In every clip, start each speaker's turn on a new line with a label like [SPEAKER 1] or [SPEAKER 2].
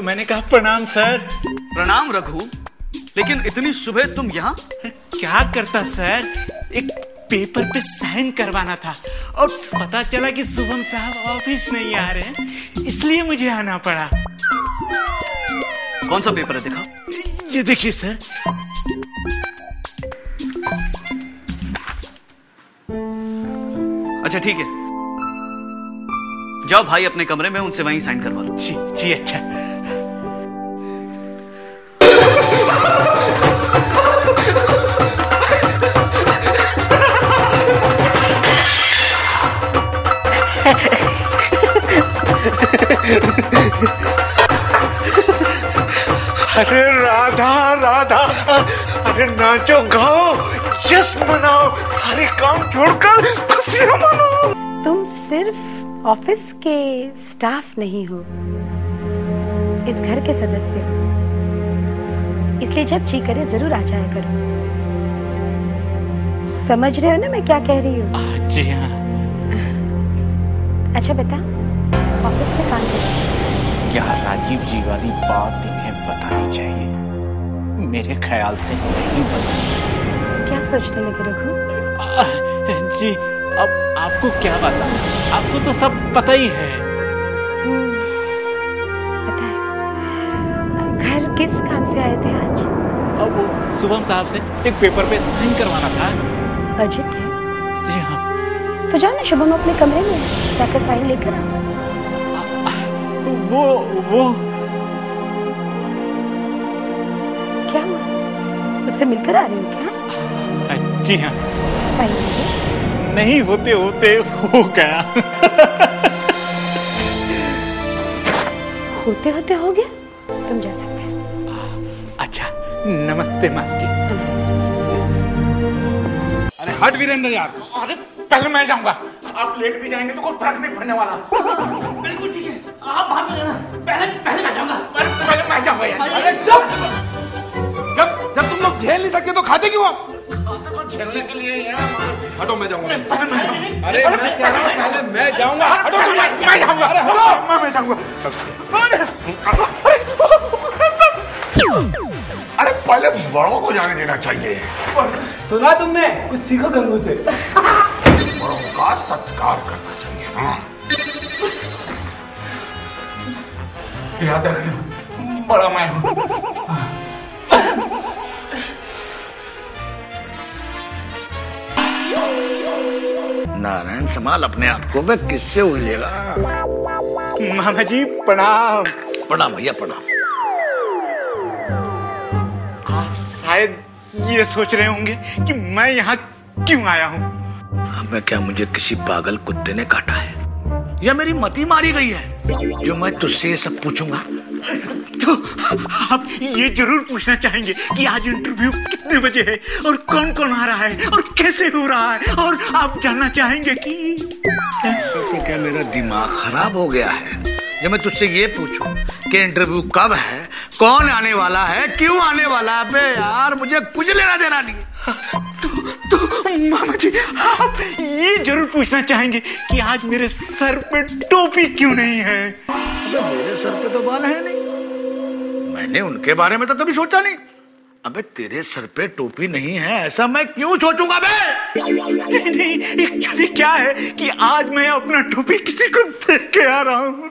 [SPEAKER 1] मैंने कहा प्रणाम सर।
[SPEAKER 2] प्रणाम रघु, लेकिन इतनी सुबह तुम यहाँ?
[SPEAKER 1] क्या करता सर, एक पेपर पे साइन करवाना था और पता चला कि शुभम साहब ऑफिस नहीं आ रहे हैं, इसलिए मुझे आना पड़ा।
[SPEAKER 2] कौन सा पेपर है, दिखाओ।
[SPEAKER 1] ये देखिए सर।
[SPEAKER 2] अच्छा ठीक है, जाओ भाई अपने कमरे में, उनसे वहीं साइन करवा लो।
[SPEAKER 1] जी जी अच्छा। अरे राधा राधा, अरे नाचो गाओ, जश्न मनाओ, सारे काम छोड़कर खुशियां मनाओ।
[SPEAKER 3] तुम सिर्फ ऑफिस के स्टाफ नहीं हो, इस घर के सदस्य हो, इसलिए जब जी करे जरूर आ जाया करो। समझ रहे हो ना मैं क्या कह रही हूँ?
[SPEAKER 1] जी हाँ।
[SPEAKER 3] अच्छा बता, ऑफिस में काम कैसे चल रहा है?
[SPEAKER 1] क्या राजीव जी वाली बात इन्हें बतानी चाहिए? मेरे ख्याल से नहीं बतानी।
[SPEAKER 3] क्या सोचने लगे रघु?
[SPEAKER 1] जी अब आपको क्या बताना, आपको तो सब पता ही है।
[SPEAKER 3] पता है। घर किस काम से आए थे आज?
[SPEAKER 1] अब वो शुभम साहब से एक पेपर पे साइन करवाना था।
[SPEAKER 3] अजित है?
[SPEAKER 1] जी हाँ।
[SPEAKER 3] तो जाओ ना शुभम अपने कमरे में जाकर साइन लेकर आओ।
[SPEAKER 1] वो
[SPEAKER 3] क्या हुआ? उससे मिलकर आ रहे हो क्या?
[SPEAKER 1] जी हाँ।
[SPEAKER 3] साइन लेंगे?
[SPEAKER 1] नहीं होते होते हो गया।
[SPEAKER 3] होते होते हो गया? तुम जा सकते हो।
[SPEAKER 1] अच्छा नमस्ते मालकिन।
[SPEAKER 3] नमस्ते।
[SPEAKER 4] अरे हट वीरेंद्र यार।
[SPEAKER 1] अरे पहले मैं जाऊंगा, आप लेट भी जाएंगे तो कोई फर्क नहीं पड़ने वाला।
[SPEAKER 5] बिल्कुल ठीक है, आप बाद में जाना, पहले मैं जाऊंगा।
[SPEAKER 1] पहले मैं जाऊंगा यार।
[SPEAKER 4] अरे जब तुम लोग झेल नहीं सकते तो खाते क्यों आप?
[SPEAKER 1] खाते तो झेलने के लिए ही हैं।
[SPEAKER 4] हटो मैं जाऊंगा।
[SPEAKER 1] पहले मैं जाऊंगा।
[SPEAKER 4] अरे मैं कह रहा हूँ पहले मैं जाऊंगा। हटो
[SPEAKER 1] मैं जाऊंगा।
[SPEAKER 4] अरे हटो।
[SPEAKER 1] मैं जाऊंगा।
[SPEAKER 6] अरे पहले बड़ों को जाने देना चाहिए।
[SPEAKER 5] सुना तुमने? कुछ सीखो गंगू से।
[SPEAKER 6] बड़ों का सत्कार करना चाहिए। हाँ।
[SPEAKER 1] याद रखना, बड़ा मैं हूँ।
[SPEAKER 6] नारायण संभाल अपने आप को, मैं किससे उलझेगा।
[SPEAKER 1] मामा जी प्रणाम।
[SPEAKER 6] प्रणाम भैया प्रणाम।
[SPEAKER 1] आप शायद ये सोच रहे होंगे कि मैं यहाँ क्यों आया हूँ।
[SPEAKER 6] मैं क्या, मुझे किसी पागल कुत्ते ने काटा है या मेरी मती मारी गई है जो मैं तुझसे ये सब पूछूंगा?
[SPEAKER 1] तो आप ये जरूर पूछना चाहेंगे कि आज इंटरव्यू कितने बजे है और कौन कौन आ रहा है और कैसे हो रहा है, और आप जानना चाहेंगे कि
[SPEAKER 6] तो क्या मेरा दिमाग खराब हो गया है जब मैं तुझसे ये पूछूं कि इंटरव्यू कब है, कौन आने वाला है, क्यों आने वाला है? बे यार मुझे कुछ लेना देना नहीं।
[SPEAKER 1] तो मामा जी आप ये जरूर पूछना चाहेंगे कि आज मेरे सर पे टोपी क्यों नहीं है।
[SPEAKER 6] अबे मेरे सर पे तो बाल है नहीं, मैंने उनके बारे में तो कभी सोचा नहीं। अबे तेरे सर पे टोपी नहीं है ऐसा मैं क्यों सोचूंगा बे?
[SPEAKER 1] नहीं एक्चुअली क्या है कि आज मैं अपना टोपी किसी को देख के आ रहा हूँ।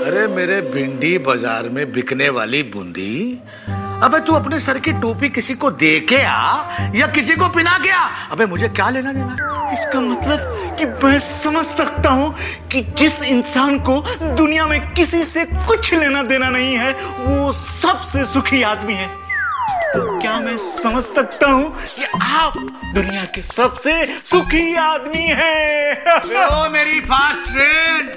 [SPEAKER 6] अरे मेरे भिंडी बाजार में बिकने वाली बूंदी, अबे तू अपने सर की टोपी किसी को दे के आ या किसी को पिना के आ, अबे मुझे क्या लेना देना?
[SPEAKER 1] इसका मतलब कि मैं समझ सकता हूँ कि जिस इंसान को दुनिया में किसी से कुछ लेना देना नहीं है वो सबसे सुखी आदमी है। तो क्या मैं समझ सकता हूँ कि आप दुनिया के सबसे सुखी आदमी हैं?
[SPEAKER 6] ओ मेरी फास्ट ट्रेन,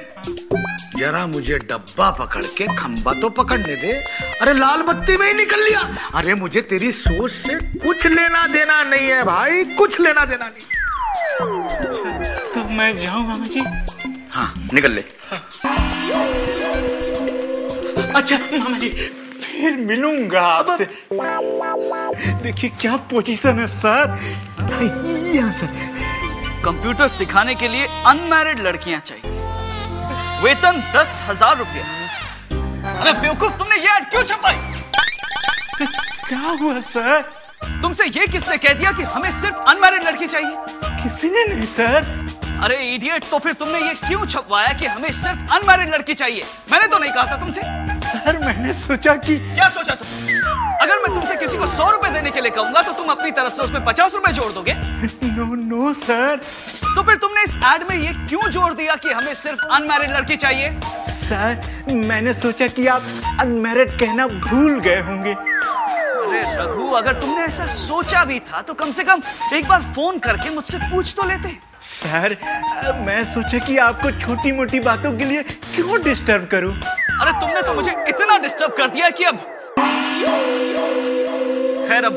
[SPEAKER 6] जरा मुझे डब्बा पकड़ के खंबा तो पकड़ने दे। अरे लाल बत्ती में ही निकल लिया। अरे मुझे तेरी सोच से कुछ लेना देना नहीं है भाई, कुछ लेना देना नहीं।
[SPEAKER 1] तो मैं जाऊं मामा जी?
[SPEAKER 6] हाँ निकल ले।
[SPEAKER 1] अच्छा मामा जी फिर मिलूंगा आपसे। देखिए क्या पोजीशन है सर, यहाँ सर।
[SPEAKER 2] कंप्यूटर सिखाने के लिए अनमैरिड लड़कियां चाहिए, वेतन 10,000 रुपया। अरे बेवकूफ, तुमने ये ऐड क्यों छपाई?
[SPEAKER 1] क्या हुआ सर?
[SPEAKER 2] तुमसे ये किसने कह दिया कि हमें सिर्फ अनमैरिड लड़की चाहिए?
[SPEAKER 1] किसी ने नहीं सर।
[SPEAKER 2] अरे इडियट, तो फिर तुमने ये क्यों छपवाया कि हमें सिर्फ अनमैरिड लड़की चाहिए? मैंने तो नहीं कहा था तुमसे।
[SPEAKER 1] सर मैंने सोचा कि
[SPEAKER 2] क्या सोचा तुम? अगर मैं तुमसे किसी को 100 रुपए देने के लिए कहूंगा तो तुम अपनी तरफ से उसमें 50 रुपए जोड़ दोगे?
[SPEAKER 1] No sir.
[SPEAKER 2] तो फिर तुमने इस एड में ये क्यों जोड़ दिया कि हमें सिर्फ अनमैरिड लड़की चाहिए?
[SPEAKER 1] सर मैंने सोचा कि आप अनमैरिड कहना भूल गए होंगे।
[SPEAKER 2] अरे रघु, अगर तुमने ऐसा सोचा भी था तो कम से कम एक बार फोन करके मुझसे पूछ तो लेते।
[SPEAKER 1] सर मैं सोचा कि आपको छोटी मोटी बातों के लिए क्यों डिस्टर्ब करूं।
[SPEAKER 2] अरे तुमने तो मुझे इतना डिस्टर्ब कर दिया कि अब खैर, अब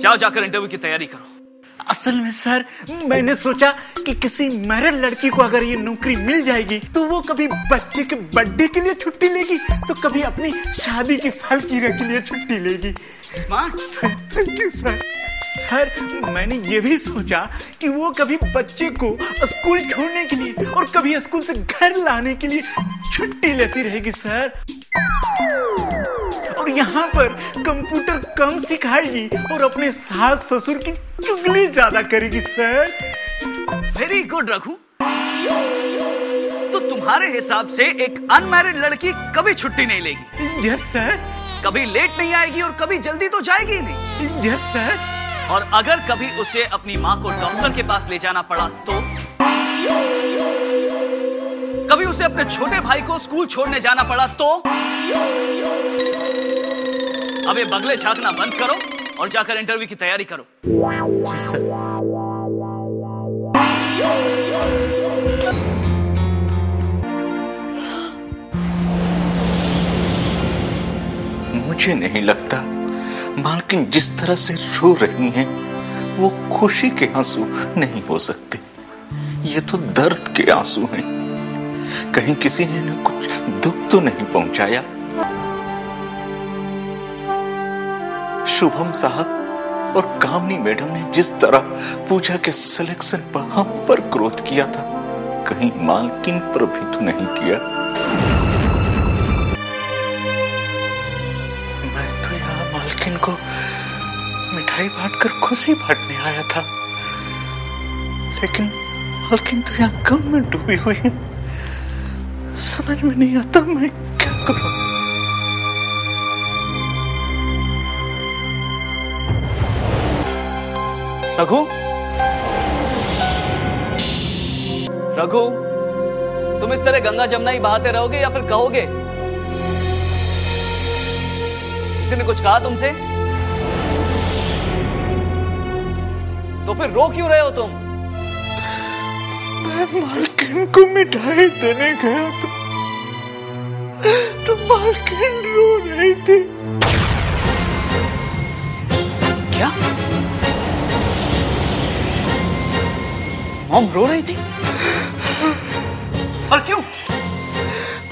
[SPEAKER 2] जाओ जाकर इंटरव्यू की तैयारी करो।
[SPEAKER 1] असल में सर मैंने सोचा कि किसी मैरिड लड़की को अगर ये नौकरी मिल जाएगी तो वो कभी बच्चे के बर्थडे के लिए छुट्टी लेगी तो कभी अपनी शादी की सालगिरह के लिए छुट्टी लेगी।
[SPEAKER 2] Smart.
[SPEAKER 1] Thank you sir. Sir मैंने ये भी सोचा कि वो कभी बच्चे को स्कूल छोड़ने के लिए और कभी स्कूल से घर लाने के लिए छुट्टी लेती रहेगी सर। और यहाँ पर कंप्यूटर कम सिखाएगी और अपने सास ससुर की चुगली ज्यादा करेगी सर।
[SPEAKER 2] Very good Raghu. तो तुम्हारे हिसाब से एक अनमैरिड लड़की कभी छुट्टी नहीं लेगी?
[SPEAKER 1] Yes sir.
[SPEAKER 2] कभी लेट नहीं आएगी और कभी जल्दी तो जाएगी ही नहीं?
[SPEAKER 1] Yes sir.
[SPEAKER 2] और अगर कभी उसे अपनी माँ को डॉक्टर के पास ले जाना पड़ा तो? कभी उसे अपने छोटे भाई को स्कूल छोड़ने जाना पड़ा तो? अब ये बगले झांकना बंद करो और जाकर इंटरव्यू की तैयारी करो।
[SPEAKER 1] जी सर। मुझे नहीं लगता मालकिन जिस तरह से रो रही हैं वो खुशी के आंसू नहीं हो सकते। ये तो दर्द के आंसू हैं। कहीं किसी ने इन्हें कुछ दुख तो नहीं पहुंचाया? शुभम साहब और कामनी मैडम ने जिस तरह पूजा के सिलेक्शन पर हम पर क्रोध किया था, कहीं मालकिन पर भी तो नहीं किया? मैं तो यहाँ मालकिन को मिठाई बांटकर खुशी बांटने आया था, लेकिन मालकिन तो यहाँ गम में डूबी हुई है। समझ में नहीं आता मैं क्या करूं।
[SPEAKER 2] रघु, रघु, तुम इस तरह गंगा जमुना ही बहाते रहोगे या फिर कहोगे? किसी ने कुछ कहा तुमसे? तो फिर रो क्यों रहे हो तुम?
[SPEAKER 1] मैं मालकिन को मिठाई देने गया तो मालकिन रो रही थी।
[SPEAKER 2] क्या? मॉम रो रही थी? और क्यों?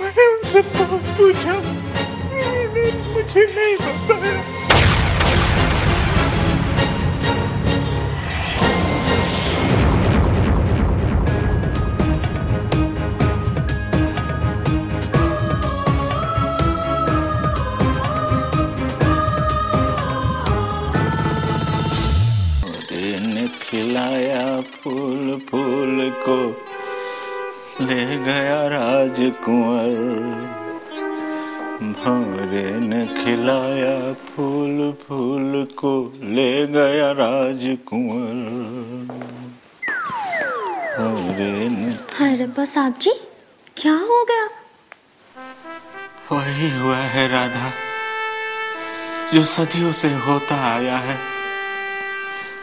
[SPEAKER 1] मैंने उनसे बहुत पूछा, उन्होंने मुझे नहीं बताया। खिलाया फूल फूल को ले गया राजकुंवर, भंवरे ने खिलाया फूल फूल को ले गया राजकुंवर।
[SPEAKER 7] हाय रब्बा साहब जी, क्या हो गया?
[SPEAKER 1] वही हुआ है राधा जो सदियों से होता आया है।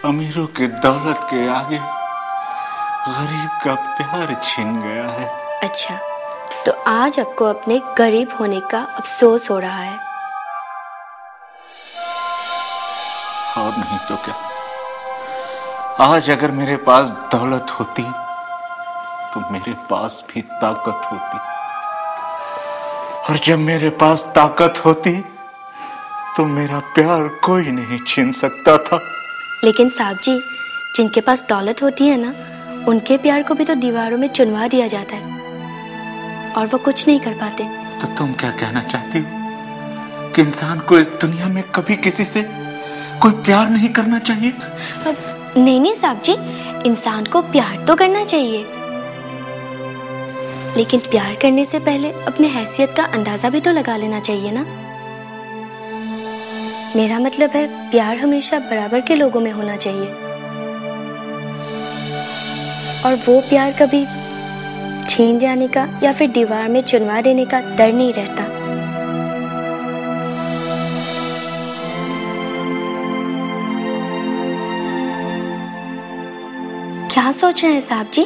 [SPEAKER 1] अमीरों के दौलत के आगे गरीब का प्यार छिन गया है।
[SPEAKER 7] अच्छा, तो आज आपको अपने गरीब होने का अफसोस हो रहा है?
[SPEAKER 1] और नहीं तो क्या। आज अगर मेरे पास दौलत होती तो मेरे पास भी ताकत होती, और जब मेरे पास ताकत होती तो मेरा प्यार कोई नहीं छीन सकता था।
[SPEAKER 7] लेकिन साहब जी, जिनके पास दौलत होती है ना, उनके प्यार को भी तो दीवारों में चुनवा दिया जाता है। और वो कुछ नहीं कर पाते।
[SPEAKER 1] तो तुम क्या कहना चाहती हो कि इंसान को इस दुनिया में कभी किसी से कोई प्यार नहीं करना चाहिए?
[SPEAKER 7] नहीं साहब जी, इंसान को प्यार तो करना चाहिए, लेकिन प्यार करने से पहले अपने हैसियत का अंदाजा भी तो लगा लेना चाहिए ना। मेरा मतलब है प्यार हमेशा बराबर के लोगों में होना चाहिए, और वो प्यार कभी छीन जाने का या फिर दीवार में चुनवा देने का डर नहीं रहता। क्या सोच रहे हैं साहब जी?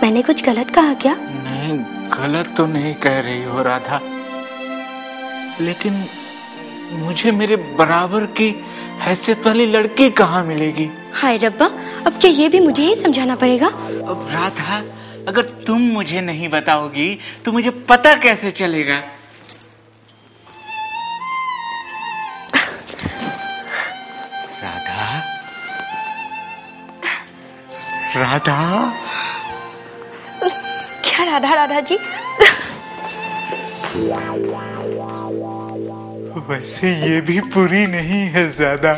[SPEAKER 7] मैंने कुछ गलत कहा क्या?
[SPEAKER 1] नहीं, गलत तो नहीं कह रही हो राधा, लेकिन मुझे मेरे बराबर की हैसियत वाली लड़की कहाँ मिलेगी?
[SPEAKER 7] हाय रब्बा, अब क्या ये भी मुझे ही समझाना पड़ेगा?
[SPEAKER 1] अब राधा, अगर तुम मुझे नहीं बताओगी तो मुझे पता कैसे चलेगा? राधा, राधा,
[SPEAKER 7] क्या राधा राधा जी?
[SPEAKER 1] वैसे ये भी पूरी नहीं है ज्यादा।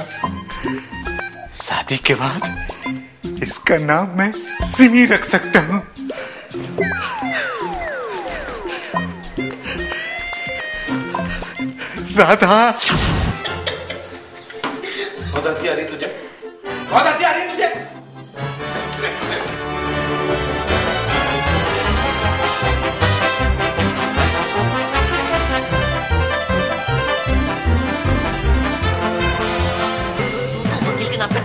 [SPEAKER 1] शादी के बाद इसका नाम मैं सिमी रख सकता हूँ। राधा,
[SPEAKER 4] बहुत हंसी आ रही तुझे, बहुत हंसी आ रही तुझे।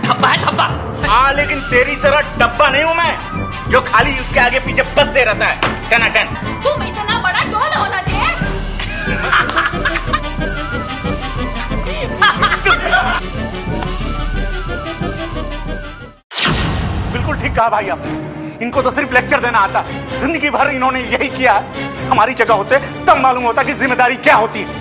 [SPEAKER 5] धब्बा है धब्बा।
[SPEAKER 1] हाँ, लेकिन तेरी तरह डब्बा नहीं हूँ मैं जो खाली उसके आगे पीछे बजते रहता है टनाटन।
[SPEAKER 8] तुम इतना बड़ा ढोल होना चाहिए।
[SPEAKER 1] बिल्कुल ठीक कहा भाई आपने, इनको तो सिर्फ लेक्चर देना आता है। जिंदगी भर इन्होंने यही किया है। हमारी जगह होते तब मालूम होता कि जिम्मेदारी क्या होती है।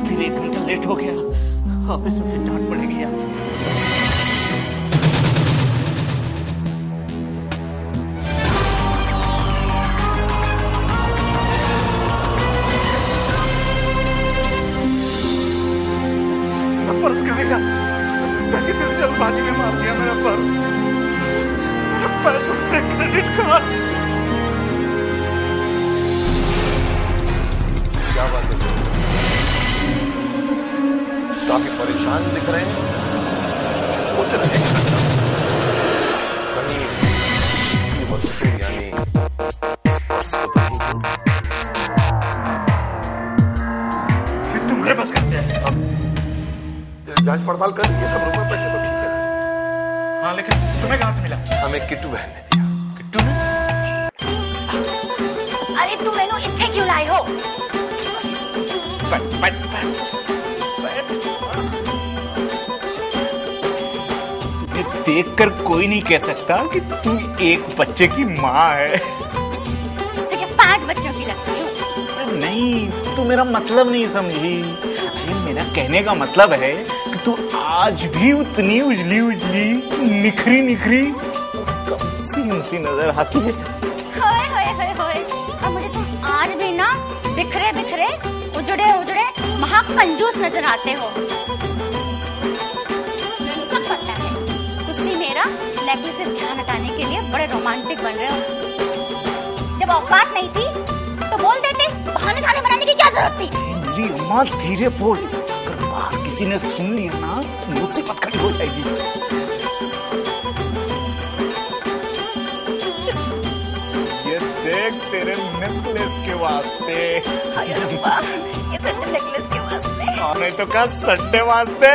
[SPEAKER 1] फिर 1 घंटा लेट हो गया, ऑफिस में फिर डांट पड़ेगी आज। पर्स कहाँ गया? किसी ने जल्दबाजी में मार दिया मेरा पर्स, मेरा पैसा, मेरा क्रेडिट कार्ड।
[SPEAKER 9] क्या बात है, काफी परेशान दिख रहे हैं, सोच रहे हैं कहीं किसी वस्तु यानी पर्स को तो नहीं भूल
[SPEAKER 1] ये तुम्हारे पास कैसे है?
[SPEAKER 9] जांच पड़ताल कर, ये सब रुपए पैसे तो ठीक है।
[SPEAKER 1] हाँ, लेकिन तुम्हें कहाँ से मिला?
[SPEAKER 9] हमें किट्टू बहन ने दिया।
[SPEAKER 1] किट्टू ने?
[SPEAKER 8] अरे तुम मैनू इत्थे क्यों लाए हो?
[SPEAKER 1] तुम्हें देखकर कोई नहीं कह सकता कि तू एक बच्चे की माँ है।
[SPEAKER 8] तो क्या 5 बच्चों की लगती हूँ?
[SPEAKER 1] नहीं, तू मेरा मतलब नहीं समझी। मेरा कहने का मतलब है कि तू आज भी उतनी उजली उजली, निखरी निखरी, कमसीन सी नजर आती है।
[SPEAKER 8] होए होए होए होए, और मुझे तुम आज भी ना बिखरे बिखरे, उजड़े उजड़े, महाकंजूस नजर आते हो। मुझे सब पता है, तुसी मेरा नेकलेस से ध्यान हटाने के लिए बड़े रोमांटिक बन रहे हो। जब औकात नहीं थी तो बोल देते, बहाने ठाने बनाने की क्या जरूरत थी?
[SPEAKER 1] मेरी अम्मा, धीरे बोल, अगर बाहर किसी ने सुन लिया ना, मुसीबत खड़ी हो जाएगी। ये देख तेरे नेकलेस के वास्ते।
[SPEAKER 8] हाय रब्बा, ये नेकलेस के वास्ते।
[SPEAKER 1] और नहीं तो क्या, सट्टे वास्ते।